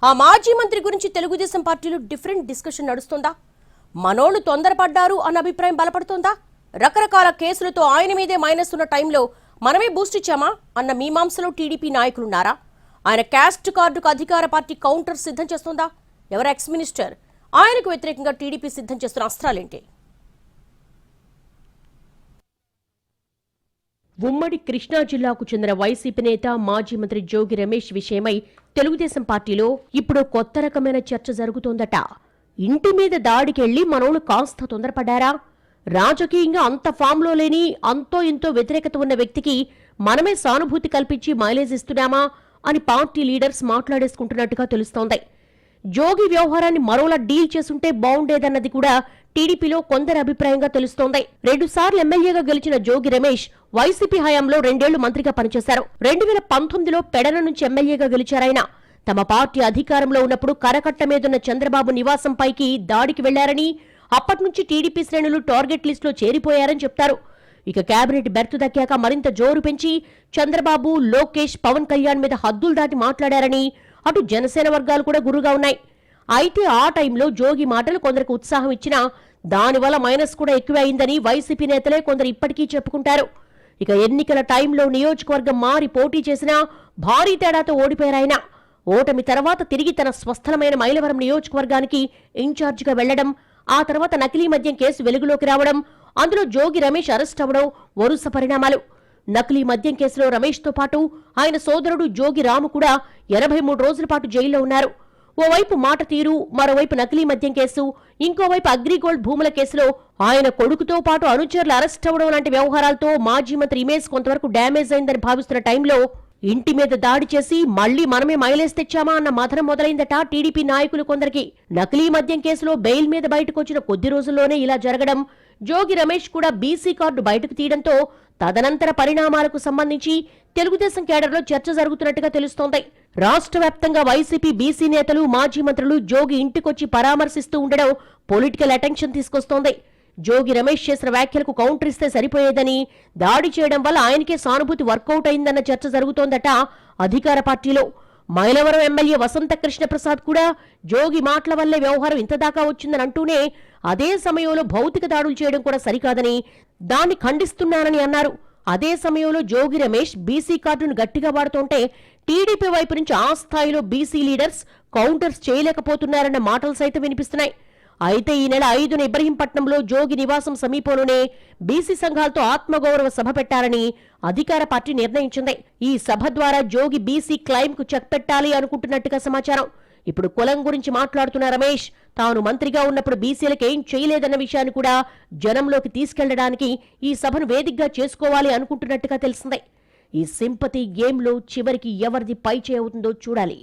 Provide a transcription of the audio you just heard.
ఆ మాజీ మంత్రి గురించి తెలుగుదేశం పార్టీలో డిఫరెంట్ డిస్కషన్ నడుస్తుందా? మనోళ్లు తొందరపడ్డారు అన్న అభిప్రాయం బలపడుతోందా? రకరకాల కేసులతో ఆయన మీదే మైనస్ ఉన్న టైంలో మనమే బూస్ట్ ఇచ్చామా అన్న మీమాంసలో టీడీపీ నాయకులున్నారా? ఆయన క్యాస్ట్ కార్డుకు అధికార పార్టీ కౌంటర్ సిద్ధం చేస్తోందా? ఎవరు ఎక్స్ మినిస్టర్? ఆయనకు వ్యతిరేకంగా టీడీపీ సిద్ధం చేస్తున్న అస్త్రాలేంటి? ఉమ్మడి కృష్ణా జిల్లాకు చెందిన వైసీపీ నేత మాజీ మంత్రి జోగి రమేష్ విషయమై తెలుగుదేశం పార్టీలో ఇప్పుడు కొత్త రకమైన చర్చ జరుగుతోందట. ఇంటి మీద దాడికెళ్లి మనోళ్ళు కాస్త తొందరపడ్డారా? రాజకీయంగా అంత ఫామ్లో లేని అంతో ఇంతో వ్యతిరేకత ఉన్న వ్యక్తికి మనమే సానుభూతి కల్పించి మైలేజ్ ఇస్తున్నామా అని పార్టీ లీడర్స్ మాట్లాడేసుకుంటున్నట్టుగా తెలుస్తోంది. జోగి వ్యవహారాన్ని మరోలా డీల్ చేసుంటే బాగుండేదన్నది కూడా టీడీపీలో కొందరి అభిప్రాయంగా తెలుస్తోంది. 2 సార్లు ఎమ్మెల్యేగా గెలిచిన జోగి రమేష్ వైసీపీ హయాంలో 2 ఏళ్లు మంత్రిగా పనిచేశారు. 2019లో పెడన నుంచి ఎమ్మెల్యేగా గెలిచారాయన. తమ పార్టీ అధికారంలో ఉన్నప్పుడు కరకట్ట మీదున్న చంద్రబాబు నివాసంపైకి దాడికి వెళ్లారని, అప్పట్నుంచి టీడీపీ శ్రేణులు టార్గెట్ లిస్టులో చేరిపోయారని చెప్తారు. ఇక కేబినెట్ బెర్తు దక్కాక మరింత జోరు పెంచి చంద్రబాబు, లోకేష్, పవన్ కళ్యాణ్ మీద హద్దులు దాటి మాట్లాడారని అటు జనసేన వర్గాలు కూడా గురుగా ఉన్నాయి. అయితే ఆ టైంలో జోగి మాటలు కొందరికి ఉత్సాహం ఇచ్చినా దానివల్ల మైనస్ కూడా ఎక్కువే అయిందని వైసీపీ నేతలే కొందరు ఇప్పటికీ చెప్పుకుంటారు. ఇక ఎన్నికల టైంలో నియోజకవర్గం మారి పోటీ చేసినా భారీ తేడాతో ఓడిపోయారాయన. ఓటమి తర్వాత తిరిగి తన స్వస్థలమైన మైలవరం నియోజకవర్గానికి ఇన్ఛార్జిగా వెళ్లడం, ఆ తర్వాత నకిలీ మద్యం కేసు వెలుగులోకి రావడం, అందులో జోగి రమేష్ అరెస్ట్ అవ్వడం వరుస పరిణామాలు. నకిలీ మద్యం కేసులో రమేష్తో పాటు ఆయన సోదరుడు జోగి రాము కూడా 83 రోజుల పాటు జైల్లో ఉన్నారు. ఓవైపు మాట తీరు, మరోవైపు నకిలీ మద్యం కేసు, ఇంకోవైపు అగ్రిగోల్డ్ భూముల కేసులో ఆయన కొడుకుతో పాటు అనుచరులు అరెస్ట్ అవ్వడం లాంటి వ్యవహారాలతో మాజీ మంత్రి ఇమేజ్ కొంతవరకు డ్యామేజ్ అయిందని భావిస్తున్న టైంలో ఇంటి మీద దాడి చేసి మళ్లీ మనమే మైలేజ్ తెచ్చామా అన్న మథనం మొదలైందట టీడీపీ నాయకులు కొందరికి. నకిలీ మద్యం కేసులో బెయిల్ మీద బయటకొచ్చిన కొద్ది రోజుల్లోనే ఇలా జరగడం, జోగి రమేష్ కూడా బీసీ కార్డు బయటకు తీయడంతో తదనంతర పరిణామాలకు సంబంధించి తెలుగుదేశం కేడర్లో చర్చ జరుగుతున్నట్టుగా తెలుస్తోంది. రాష్ట్ర వ్యాప్తంగా వైసీపీ బీసీ నేతలు, మాజీ మంత్రులు జోగి ఇంటికొచ్చి పరామర్శిస్తూ ఉండడం పొలిటికల్ అటెన్షన్ తీసుకొస్తోంది. జోగి రమేష్ చేసిన వ్యాఖ్యలకు కౌంటర్ ఇస్తే సరిపోయేదని, దాడి చేయడం వల్ల ఆయనకే సానుభూతి వర్కౌట్ అయిందన్న చర్చ జరుగుతోందట అధికార పార్టీలో. మైలవరం ఎమ్మెల్యే వసంత కృష్ణ ప్రసాద్ కూడా జోగి మాటల వల్లే వ్యవహారం ఇంతదాకా వచ్చిందని అంటూనే అదే సమయంలో భౌతిక దాడులు చేయడం కూడా సరికాదని, దాన్ని ఖండిస్తున్నానని అన్నారు. అదే సమయంలో జోగి రమేష్ బీసీ కార్డును గట్టిగా వాడుతుంటే టీడీపీ వైపు నుంచి ఆ స్థాయిలో బీసీ లీడర్స్ కౌంటర్స్ చేయలేకపోతున్నారన్న మాటలు సైతం వినిపిస్తున్నాయి. అయితే ఈ నెల 5న ఇబ్రహీంపట్నంలో జోగి నివాసం సమీపంలోనే బీసీ సంఘాలతో ఆత్మగౌరవ సభ పెట్టాలని అధికార పార్టీ నిర్ణయించింది. ఈ సభ ద్వారా జోగి బీసీ క్లైమ్ కు చెక్ పెట్టాలి అనుకుంటున్నట్టుగా సమాచారం. ఇప్పుడు కులం గురించి మాట్లాడుతున్న రమేష్ తాను మంత్రిగా ఉన్నప్పుడు బీసీలకు ఏం చేయలేదన్న విషయాన్ని కూడా జనంలోకి తీసుకెళ్లడానికి ఈ సభను వేదికగా చేసుకోవాలి అనుకుంటున్నట్టుగా తెలిసింది. ఈ సింపతి గేమ్లో చివరికి ఎవరిది పై చేయవుతుందో చూడాలి.